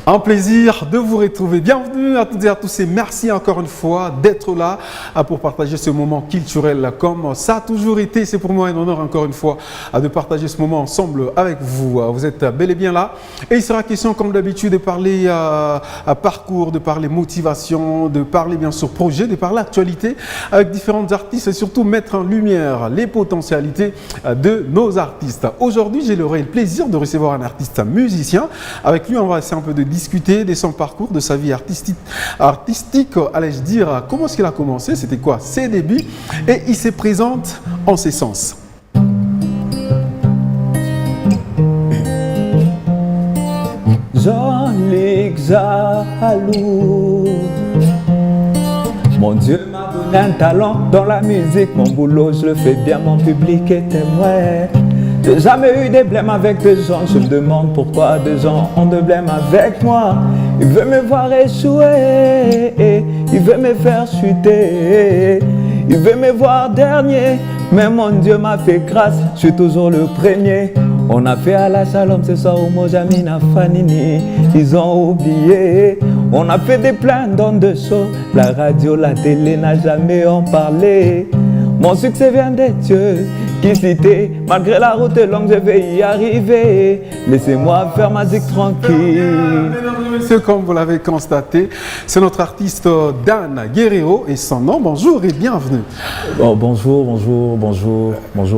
Un plaisir de vous retrouver. Bienvenue à toutes et à tous et merci encore une fois d'être là pour partager ce moment culturel comme ça a toujours été. C'est pour moi un honneur encore une fois de partager ce moment ensemble avec vous. Vous êtes bel et bien là et il sera question comme d'habitude de parler parcours, de parler motivation, de parler bien sûr projet, de parler actualité avec différents artistes et surtout mettre en lumière les potentialités de nos artistes. Aujourd'hui, j'ai le réel plaisir de recevoir un artiste musicien. Avec lui, on va essayer un peu de discuter de son parcours, de sa vie artistique, allais-je dire, comment est-ce qu'il a commencé, c'était quoi ses débuts, et il se présente en ces sens. Jean-Luc Zalou. Mon Dieu m'a donné un talent dans la musique, mon boulot je le fais bien, mon public est témoin. J'ai jamais eu des blèmes avec des gens, je me demande pourquoi des gens ont des blèmes avec moi. Il veut me voir échouer, il veut me faire chuter, il veut me voir dernier, mais mon Dieu m'a fait grâce, je suis toujours le premier. On a fait à la Shalom ce soir au Mojamina Fanini, ils ont oublié. On a fait des plein de shows, la radio, la télé n'a jamais en parlé. Mon succès vient des dieux qui citent, malgré la route longue, je vais y arriver. Laissez-moi faire ma zik tranquille. Mesdames et messieurs, comme vous l'avez constaté, c'est notre artiste Dan Guerrero et son nom. Bonjour et bienvenue. Oh, bonjour,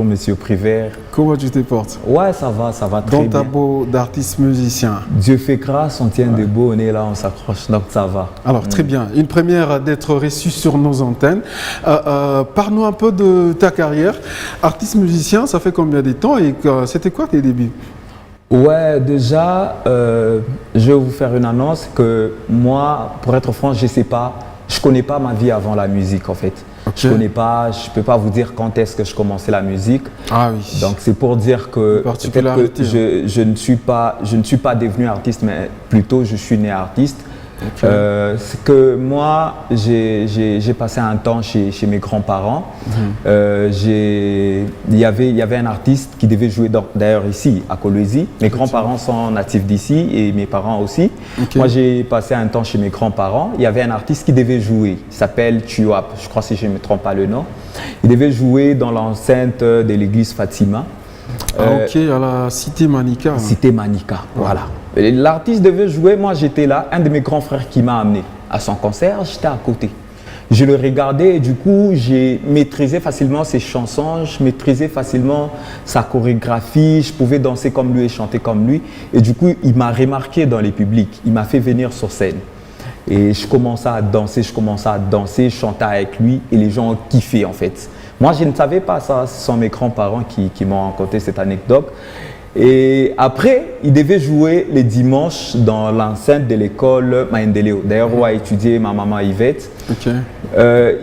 monsieur Prévert. Comment tu te portes? Ouais, ça va très bien. Dans ta peau d'artiste musicien. Dieu fait grâce, on tient debout, on est là, on s'accroche, donc ça va. Alors, très bien. Une première d'être reçu sur nos antennes. Parle-nous un peu de ta carrière. Artiste musicien, ça fait combien de temps et c'était quoi tes débuts? Ouais, déjà, je vais vous faire une annonce que moi, pour être franc, je sais pas, je connais pas ma vie avant la musique en fait. Okay. Je connais pas, je peux pas vous dire quand est-ce que je commençais la musique. Ah oui. Donc c'est pour dire que peut-être que je ne suis pas devenu artiste, mais plutôt je suis né artiste. Okay. C'est que moi, j'ai passé un temps chez mes grands-parents. Il y avait un artiste qui devait jouer d'ailleurs ici, à Kolwezi. Mes grands-parents sont natifs d'ici et mes parents aussi. Okay. Moi, j'ai passé un temps chez mes grands-parents. Il y avait un artiste qui devait jouer. Il s'appelle Tuap, je crois si je ne me trompe pas le nom. Il devait jouer dans l'enceinte de l'église Fatima. Ok, à la Cité Manica. Cité Manica, voilà. L'artiste devait jouer, moi j'étais là, un de mes grands frères qui m'a amené à son concert, j'étais à côté. Je le regardais et du coup, j'ai maîtrisé facilement ses chansons, je maîtrisais facilement sa chorégraphie, je pouvais danser comme lui et chanter comme lui. Et du coup, il m'a remarqué dans les publics, il m'a fait venir sur scène. Et je commençais à danser, je chantais avec lui et les gens ont kiffé en fait. Moi, je ne savais pas ça, ce sont mes grands-parents qui m'ont raconté cette anecdote. Et après, il devait jouer les dimanches dans l'enceinte de l'école Maendeleo. D'ailleurs, où a étudié ma maman Yvette. Okay.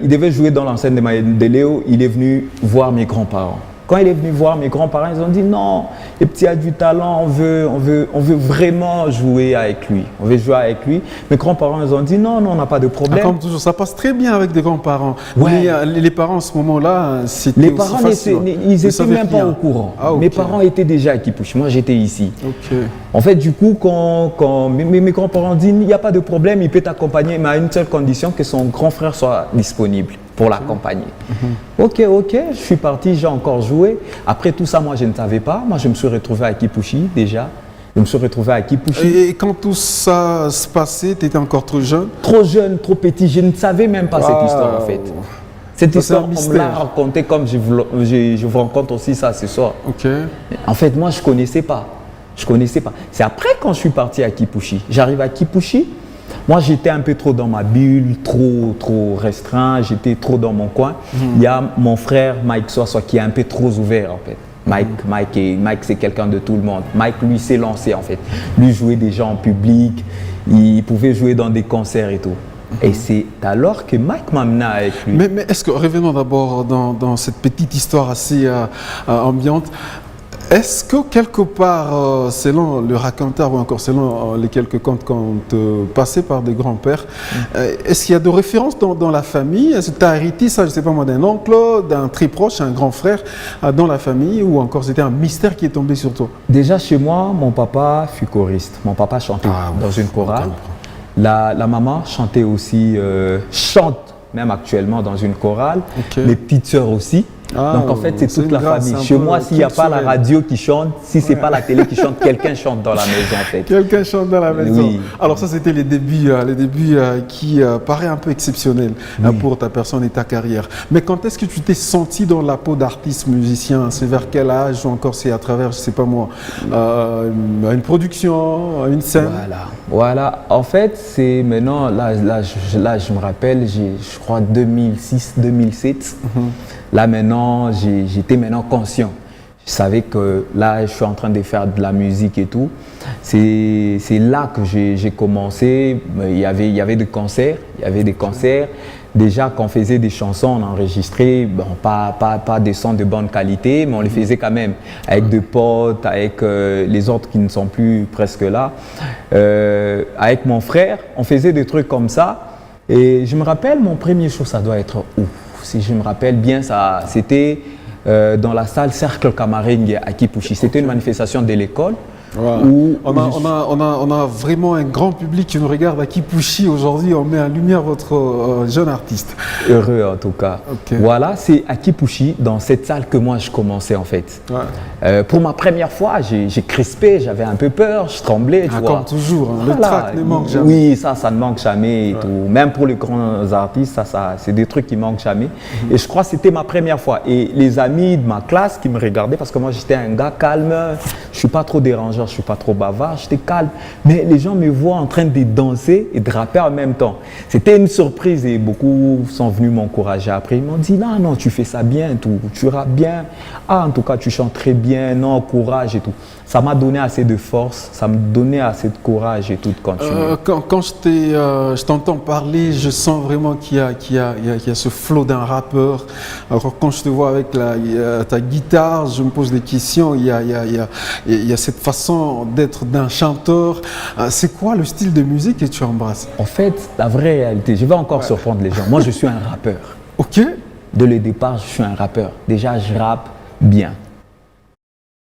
Il devait jouer dans l'enceinte de Maendeleo. Il est venu voir mes grands-parents. Quand il est venu voir mes grands-parents, ils ont dit non, le petit a du talent, on veut vraiment jouer avec lui. On veut jouer avec lui. Mes grands-parents, ils ont dit non, on n'a pas de problème. Ah, comme toujours, ça passe très bien avec des grands-parents. Ouais. Les parents, à ce moment-là, c'était les parents, ils n'étaient même pas au courant. Ah, okay. Mes parents étaient déjà à Kipushi. Moi, j'étais ici. Okay. En fait, du coup, quand mes grands-parents disent il n'y a pas de problème, il peut t'accompagner, mais à une seule condition, que son grand frère soit disponible pour l'accompagner. Ok, je suis parti, j'ai encore joué. Après tout ça, moi, je ne savais pas. Moi, je me suis retrouvé à Kipushi déjà. Je me suis retrouvé à Kipushi. Et quand tout ça se passait, tu étais encore trop jeune? Trop jeune, trop petit. Je ne savais même pas cette histoire, en fait. Cette histoire, on me l'a racontée comme je vous raconte aussi ça ce soir. Okay. En fait, moi, je ne connaissais pas. C'est après quand je suis parti à Kipushi. J'arrive à Kipushi. Moi, j'étais un peu trop dans ma bulle, trop restreint, j'étais trop dans mon coin. Il y a mon frère Mike Soiswa qui est un peu trop ouvert en fait. Mike c'est quelqu'un de tout le monde. Mike, lui, s'est lancé en fait. Lui jouait déjà en public, il pouvait jouer dans des concerts et tout. Et c'est alors que Mike m'a amené avec lui. Mais est-ce que, revenons d'abord dans cette petite histoire assez ambiante. Est-ce que quelque part, selon le raconteur ou encore selon les quelques contes qu'on te passés par des grands-pères, est-ce qu'il y a de références dans la famille? Est-ce que tu as hérité ça, je ne sais pas moi, d'un oncle, d'un très proche, un grand frère dans la famille, ou encore c'était un mystère qui est tombé sur toi? Déjà chez moi, mon papa fut choriste. Mon papa chantait dans une chorale. La maman chantait aussi, chante même actuellement dans une chorale. Les petites sœurs aussi. Donc en fait, c'est toute la famille. Chez moi, s'il n'y a pas la radio qui chante, si ce n'est pas la télé qui chante, quelqu'un chante dans la maison en fait. Quelqu'un chante dans la maison. Oui. Alors ça, c'était les débuts qui paraît un peu exceptionnels pour ta personne et ta carrière. Mais quand est-ce que tu t'es senti dans la peau d'artiste musicien? C'est vers quel âge? Ou encore c'est à travers, je ne sais pas moi, une production, une scène? Voilà. En fait, c'est maintenant, là, je me rappelle, je crois 2006, 2007. Là maintenant, j'étais maintenant conscient. Je savais que là, je suis en train de faire de la musique et tout. C'est là que j'ai commencé. Il y avait des concerts. Déjà, quand on faisait des chansons, on enregistrait, bon, pas des sons de bonne qualité, mais on les faisait quand même avec des potes, avec les autres qui ne sont plus presque là. Avec mon frère, on faisait des trucs comme ça. Et je me rappelle, mon premier show, ça doit être où? Si je me rappelle bien, c'était dans la salle Cercle Camaringue à Kipushi. C'était une manifestation de l'école. Où on a vraiment un grand public qui nous regarde à Kipushi aujourd'hui. On met en lumière votre jeune artiste. Heureux en tout cas. Voilà, c'est à Kipushi, dans cette salle que moi je commençais en fait. Pour ma première fois, j'ai crispé, j'avais un peu peur, je tremblais. Tu vois. Comme toujours, le trac ne manque jamais. Oui, ça ne manque jamais. Et tout. Même pour les grands artistes, c'est des trucs qui ne manquent jamais. Et je crois que c'était ma première fois. Et les amis de ma classe qui me regardaient, parce que moi j'étais un gars calme, je ne suis pas trop dérangeant. Je ne suis pas trop bavard, j'étais calme, mais les gens me voient en train de danser et de rapper en même temps. C'était une surprise et beaucoup sont venus m'encourager après. Ils m'ont dit non, tu fais ça bien, tu rappes bien. En tout cas, tu chantes très bien, non, courage et tout. Ça m'a donné assez de force, ça me donnait assez de courage et tout de continuer. Quand je t'entends parler, je sens vraiment qu'il y a ce flow d'un rappeur. Alors quand je te vois avec ta guitare, je me pose des questions. Il y a cette façon d'être d'un chanteur. C'est quoi le style de musique que tu embrasses? En fait, la vraie réalité, je vais encore surprendre les gens. Moi, je suis un rappeur. Ok. Dès le départ, je suis un rappeur. Déjà, je rappe bien.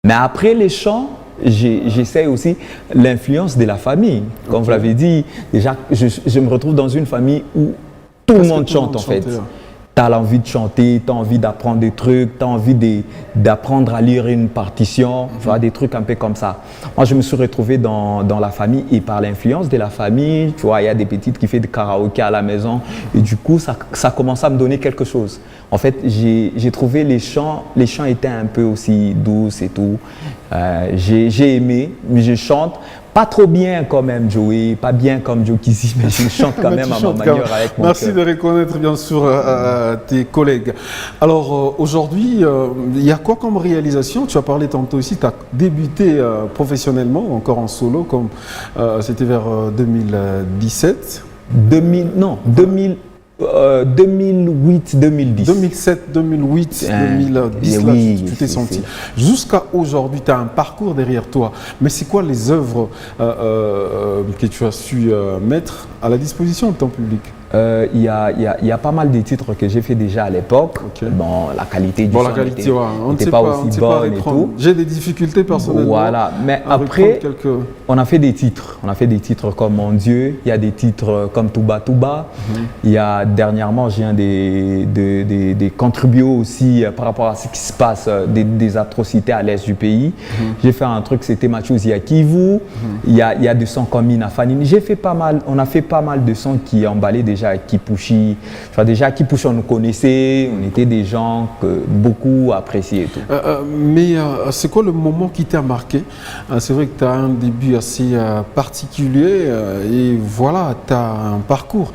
Mais après les chants, j'essaie aussi l'influence de la famille. Comme vous l'avez dit, déjà, je me retrouve dans une famille où tout le monde chante en fait. Tu as l'envie de chanter, tu as envie d'apprendre des trucs, tu as envie d'apprendre à lire une partition, tu vois, des trucs un peu comme ça. Moi, je me suis retrouvé dans la famille et par l'influence de la famille, tu vois, il y a des petites qui font du karaoké à la maison et du coup, ça commence à me donner quelque chose. En fait, j'ai trouvé les chants étaient un peu aussi douces et tout. J'ai aimé, mais je chante. Pas trop bien quand même, Joey, pas bien comme Joe Kizzy, mais je chante quand même à ma manière avec mon Merci cœur. de reconnaître bien sûr tes collègues. Alors aujourd'hui, il y a quoi comme réalisation? Tu as parlé tantôt ici, tu as débuté professionnellement, encore en solo, comme c'était vers 2017. 2008, 2010. 2007, 2008, 2010, là, oui, tu t'es senti. Jusqu'à aujourd'hui, tu as un parcours derrière toi. Mais c'est quoi les œuvres que tu as su mettre à la disposition de ton public? Il y a pas mal de titres que j'ai fait déjà à l'époque. Bon, la qualité du son n'était pas aussi bonne et tout. J'ai des difficultés personnellement. Voilà, mais après, on a fait des titres. On a fait des titres comme Mon Dieu, il y a des titres comme Touba Touba. Il y a dernièrement, je viens de contribuer aussi par rapport à ce qui se passe, des atrocités à l'est du pays. J'ai fait un truc, c'était Machouzia Kivu. Il y a des sons comme Ina Fanini. On a fait pas mal de sons qui emballaient déjà à Kipushi. Enfin, déjà à Kipushi, on nous connaissait, on était des gens que beaucoup appréciaient et tout. Mais c'est quoi le moment qui t'a marqué? C'est vrai que tu as un début assez particulier et voilà, tu as un parcours.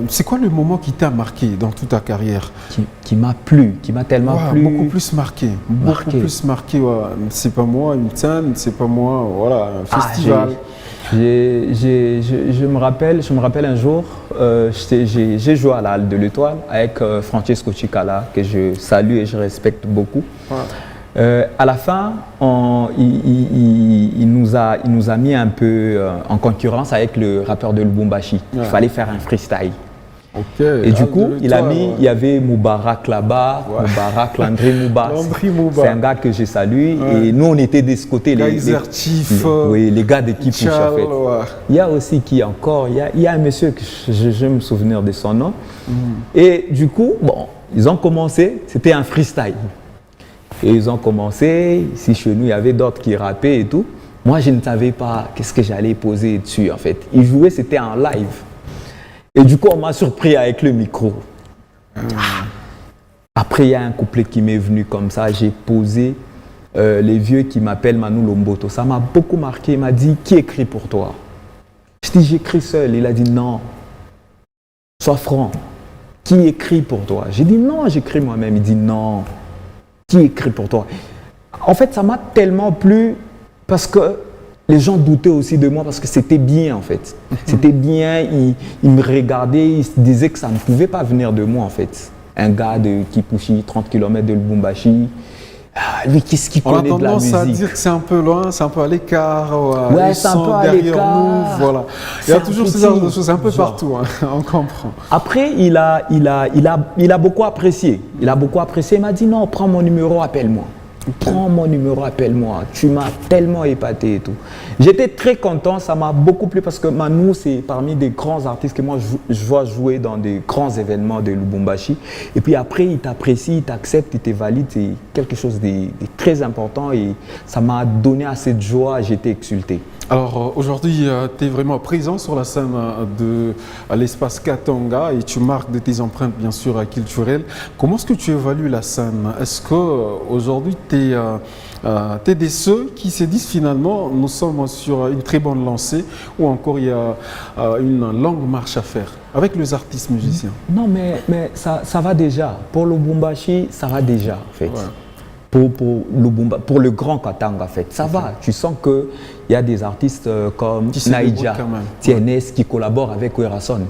C'est quoi le moment qui t'a marqué dans toute ta carrière? Qui m'a plu, qui m'a tellement plu. Beaucoup plus marqué. Beaucoup plus marqué. Ouais. C'est pas moi une scène, c'est pas moi voilà, un festival. Je me rappelle un jour, j'ai joué à la Halle de l'Étoile avec Francesco Cicala, que je salue et je respecte beaucoup. À la fin, il nous a mis un peu en concurrence avec le rappeur de Lubumbashi. Il fallait faire un freestyle. Et du coup, il y avait Moubarak là-bas, Moubarak, Landry Mouba. C'est un gars que j'ai salué. Et nous, on était de ce côté, les gars d'équipe. En fait. Il y a aussi qui encore, il y a un monsieur que je me souvenir de son nom. Et du coup, bon, ils ont commencé, c'était un freestyle. Et ils ont commencé, ici chez nous, il y avait d'autres qui rappaient et tout. Moi, je ne savais pas qu'est-ce que j'allais poser dessus, en fait. Ils jouaient, c'était en live. Et du coup, on m'a surpris avec le micro. Après, il y a un couplet qui m'est venu comme ça. J'ai posé les vieux qui m'appellent Manu Lomboto. Ça m'a beaucoup marqué. Il m'a dit, qui écrit pour toi? Je dis, j'écris seul. Il a dit, non. Sois franc. Qui écrit pour toi? J'ai dit, non, j'écris moi-même. Il dit, non. Qui écrit pour toi? En fait, ça m'a tellement plu parce que les gens doutaient aussi de moi parce que c'était bien en fait. C'était bien, ils me regardaient, ils se disaient que ça ne pouvait pas venir de moi en fait. Un gars de Kipushi, 30 km de Lubumbashi, lui qu'est-ce qu'il connaît de la musique? On a tendance à dire que c'est un peu loin, c'est un peu à l'écart, ouais, c'est un peu à l'écart. Voilà. Il y a toujours ces genres de choses un peu partout, hein, on comprend. Après, il a beaucoup apprécié. Il a beaucoup apprécié, il m'a dit non, prends mon numéro, appelle-moi. Prends mon numéro, appelle-moi. Tu m'as tellement épaté et tout. J'étais très content, ça m'a beaucoup plu parce que Manu, c'est parmi des grands artistes que moi je vois jouer dans des grands événements de Lubumbashi. Et puis après, il t'apprécie, il t'accepte, il te valide. C'est quelque chose de très important et ça m'a donné assez de joie. J'étais exulté. Alors aujourd'hui, tu es vraiment présent sur la scène de l'espace Katanga et tu marques de tes empreintes bien sûr culturelles. Comment est-ce que tu évalues la scène? Est-ce qu'aujourd'hui tu es de ceux qui se disent finalement nous sommes sur une très bonne lancée ou encore il y a une longue marche à faire avec les artistes musiciens? Non mais ça va déjà. Pour Lubumbashi, ça va déjà en fait. Ouais. Pour le grand Katanga, en fait. Ça va, tu sens qu'il y a des artistes comme Naïdja, TNS qui collaborent avec Werason.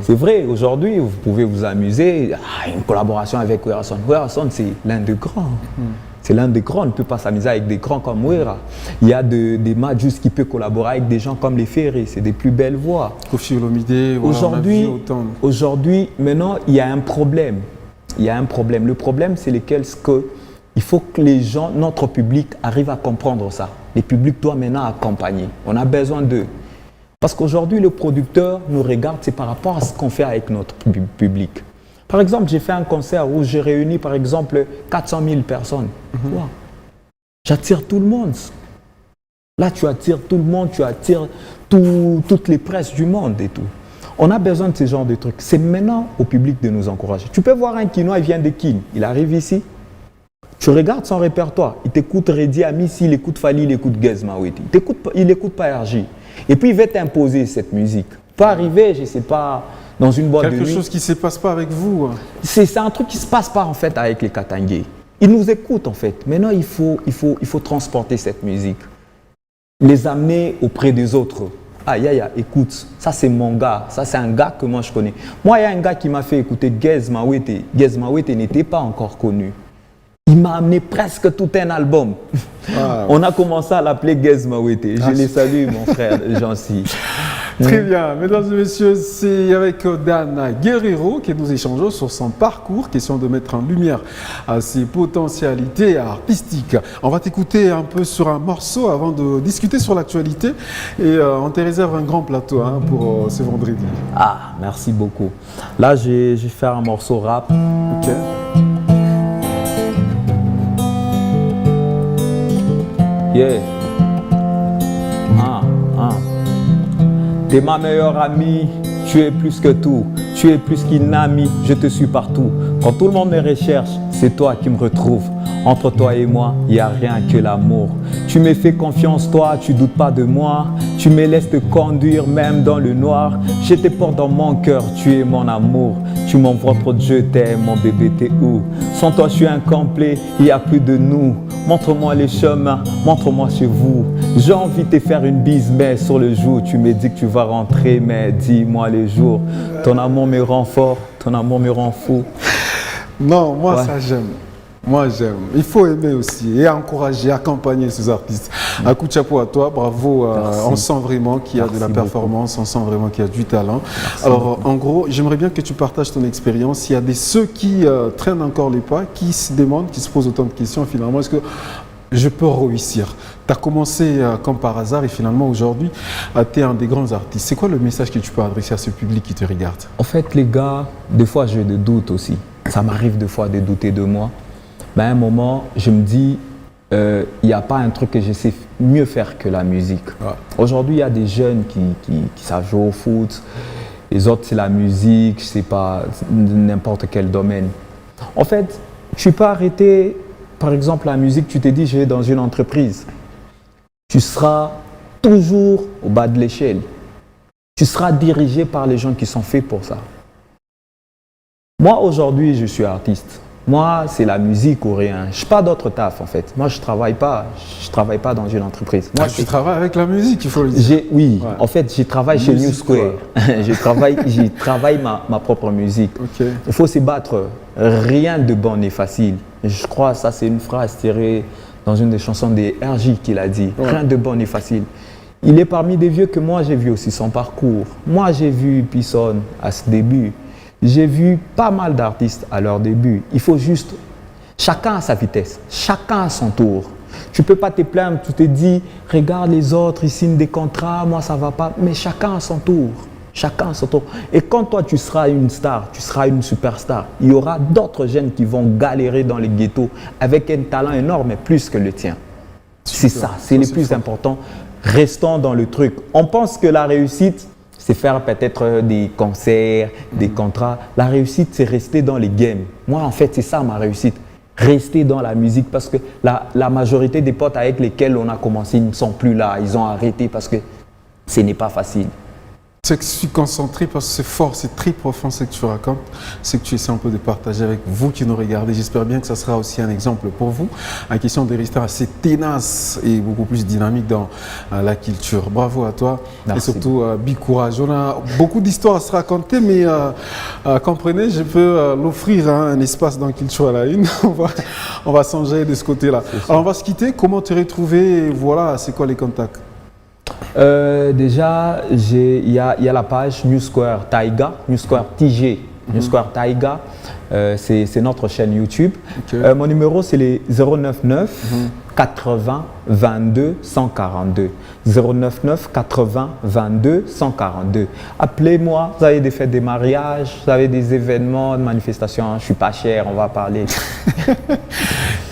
C'est vrai, aujourd'hui, vous pouvez vous amuser, une collaboration avec Werason. Werason, c'est l'un des grands. C'est l'un des grands, on ne peut pas s'amuser avec des grands comme Wera. Il y a des Majus qui peuvent collaborer avec des gens comme les Ferré, c'est des plus belles voix. Koffi Olomide, aujourd'hui, maintenant, il y a un problème. Il y a un problème. Le problème, c'est lequel il faut que les gens, notre public, arrive à comprendre ça. Le public doit maintenant accompagner. On a besoin d'eux. Parce qu'aujourd'hui, le producteur nous regarde, c'est par rapport à ce qu'on fait avec notre public. Par exemple, j'ai fait un concert où j'ai réuni, par exemple, 400 000 personnes. Wow. J'attire tout le monde. Là, tu attires tout le monde, tu attires toutes les presses du monde et tout. On a besoin de ce genre de trucs. C'est maintenant au public de nous encourager. Tu peux voir un Kinois, il vient de Kin. Il arrive ici. Tu regardes son répertoire, il t'écoute Reddy Amissi, il écoute Fali, il écoute Gez Mawete. Il n'écoute pas RJ. Et puis il va t'imposer cette musique. Pas arriver, je ne sais pas, dans une boîte de nuit. Quelque chose qui ne se passe pas avec vous. C'est un truc qui ne se passe pas en fait avec les Katangais. Ils nous écoutent en fait. Maintenant, il faut transporter cette musique. Les amener auprès des autres. Ah, écoute, ça c'est mon gars, ça c'est un gars que moi je connais. Moi, il y a un gars qui m'a fait écouter Gez Mawete. Gez Mawete n'était pas encore connu. Il m'a amené presque tout un album. Ah. On a commencé à l'appeler Gez Mawete. Je les salue, mon frère Jancy. Très bien. Mesdames et messieurs, c'est avec Dan Guerrero que nous échangeons sur son parcours. Question de mettre en lumière ses potentialités artistiques. On va t'écouter un peu sur un morceau avant de discuter sur l'actualité. Et on te réserve un grand plateau pour ce vendredi. Ah, merci beaucoup. Là, je vais faire un morceau rap. Ok. Yeah. T'es ma meilleure amie, tu es plus que tout, tu es plus qu'une amie, je te suis partout. Quand tout le monde me recherche, c'est toi qui me retrouve. Entre toi et moi, il n'y a rien que l'amour. Tu me fais confiance, toi, tu doutes pas de moi. Tu me laisses te conduire même dans le noir. Je te porte dans mon cœur, tu es mon amour. Tu m'envoies trop de je t'aime, mon bébé, t'es où? Sans toi, je suis incomplet, il n'y a plus de nous. Montre-moi les chemins, montre-moi chez vous. J'ai envie de te faire une bise, mais sur le jour, tu me dis que tu vas rentrer, mais dis-moi les jours. Ton amour me rend fort, ton amour me rend fou. Non, moi ça j'aime. Moi, j'aime. Il faut aimer aussi et encourager, accompagner ces artistes. Un coup de chapeau à toi, bravo. On sent vraiment qu'il y a de la performance, on sent vraiment qu'il y a du talent. Merci Alors, beaucoup. en gros, j'aimerais bien que tu partages ton expérience. Il y a ceux qui traînent encore les pas, qui se demandent, qui se posent autant de questions. Finalement, est-ce que je peux réussir? Tu as commencé comme par hasard et finalement, aujourd'hui, tu es un des grands artistes. C'est quoi le message que tu peux adresser à ce public qui te regarde? En fait, les gars, des fois, j'ai des doutes aussi. Ça m'arrive des fois de douter de moi. Mais à un moment, je me dis, il n'y a pas un truc que je sais mieux faire que la musique. Ouais. Aujourd'hui, il y a des jeunes qui savent jouer au foot. Les autres, c'est la musique, je ne sais pas, n'importe quel domaine. En fait, tu peux arrêter, par exemple, la musique, tu t'es dit, je vais dans une entreprise. Tu seras toujours au bas de l'échelle. Tu seras dirigé par les gens qui sont faits pour ça. Moi, aujourd'hui, je suis artiste. Moi, c'est la musique ou rien. Je n'ai pas d'autre taf, en fait. Moi, je ne travaille pas. Je travaille pas dans une entreprise. Moi, Tu travailles avec la musique, il faut le dire. Oui, Ouais. en fait, je travaille chez New Square. je travaille ma propre musique. Ok. Il faut se battre. Rien de bon n'est facile. Je crois que ça, c'est une phrase tirée dans une des chansons des RJ qu'il a dit. Ouais. Rien de bon n'est facile. Il est parmi des vieux que moi, j'ai vu aussi son parcours. Moi, j'ai vu Pisson à ce début. J'ai vu pas mal d'artistes à leur début. Il faut juste, chacun à sa vitesse, chacun à son tour. Tu ne peux pas te plaindre, tu te dis, regarde les autres, ils signent des contrats, moi ça ne va pas. Mais chacun à son tour, chacun à son tour. Et quand toi tu seras une star, tu seras une superstar, il y aura d'autres jeunes qui vont galérer dans les ghettos avec un talent énorme, mais plus que le tien. C'est ça, c'est le plus important. Restons dans le truc. On pense que la réussite, c'est faire peut-être des concerts, des contrats. La réussite, c'est rester dans les games. Moi, en fait, c'est ça ma réussite. Rester dans la musique parce que la majorité des potes avec lesquels on a commencé, ils ne sont plus là. Ils ont arrêté parce que ce n'est pas facile. C'est que je suis concentré parce que c'est fort, c'est très profond ce que tu racontes, c'est que tu essaies un peu de partager avec vous qui nous regardez. J'espère bien que ça sera aussi un exemple pour vous, en question de rester assez ténace et beaucoup plus dynamique dans la culture. Bravo à toi. Merci. Et surtout, big courage. On a beaucoup d'histoires à se raconter, mais comprenez, je peux l'offrir un espace dans Culture à la Une. on va s'engager de ce côté-là. Alors on va se quitter. Comment te retrouver? Voilà, c'est quoi les contacts? Déjà, il y a la page New Square Taiga, New Square TG, New Square Taiga. C'est notre chaîne YouTube. Okay. Mon numéro, c'est les 099 80 22 142. 099 80 22 142. Appelez-moi, vous avez des fêtes, des mariages, vous avez des événements, des manifestations. Je ne suis pas cher, on va parler.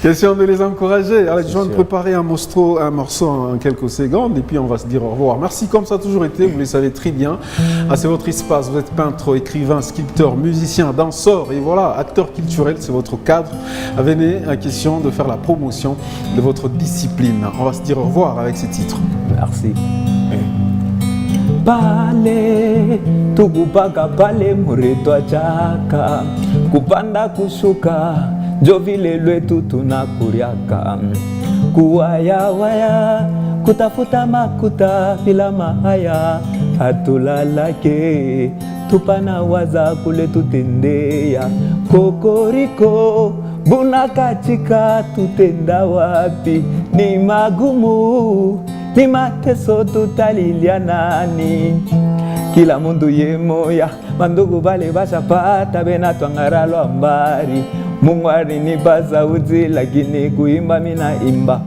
Question de les encourager. Alors, je viens de sûr. préparer un morceau en quelques secondes et puis on va se dire au revoir. Merci comme ça a toujours été, vous le savez très bien. Ah, c'est votre espace, vous êtes peintre, écrivain, sculpteur, musicien, danseur et voilà, acteur culturel, c'est votre cadre. Venez à question de faire la promotion de votre discipline. On va se dire au revoir avec ces titres. Merci. Pale tukupaka pale muretwa chaka kupanda kushuka jovile lwetu tunakuriaka kuwayawaya kutafuta makuta bila mahaya hatulalake tupana waza kule tutendea kokoriko bunakachika tutenda wapi ni magumu ni mateso tutalilia nani kila mundu ye moya mandugu bale bashapata bena twangara lwambari Mungu alinipa sauti lakini kuimba mina imba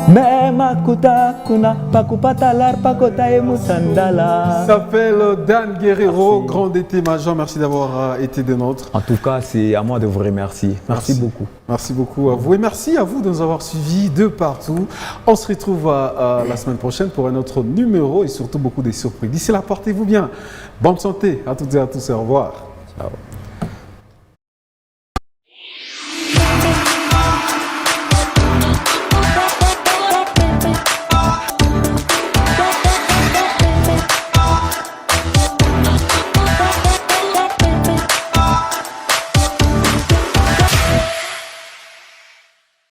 mema kutakuna pakupata lar pakotaye musandala. Ça s'appelle Dan Guerrero, grand état-major. Merci d'avoir été des nôtres. En tout cas, c'est à moi de vous remercier. Merci beaucoup. Merci beaucoup à vous et merci à vous de nous avoir suivis de partout. On se retrouve la semaine prochaine pour un autre numéro et surtout beaucoup de surprises. D'ici là, portez-vous bien. Bonne santé à toutes et à tous et au revoir. Ciao.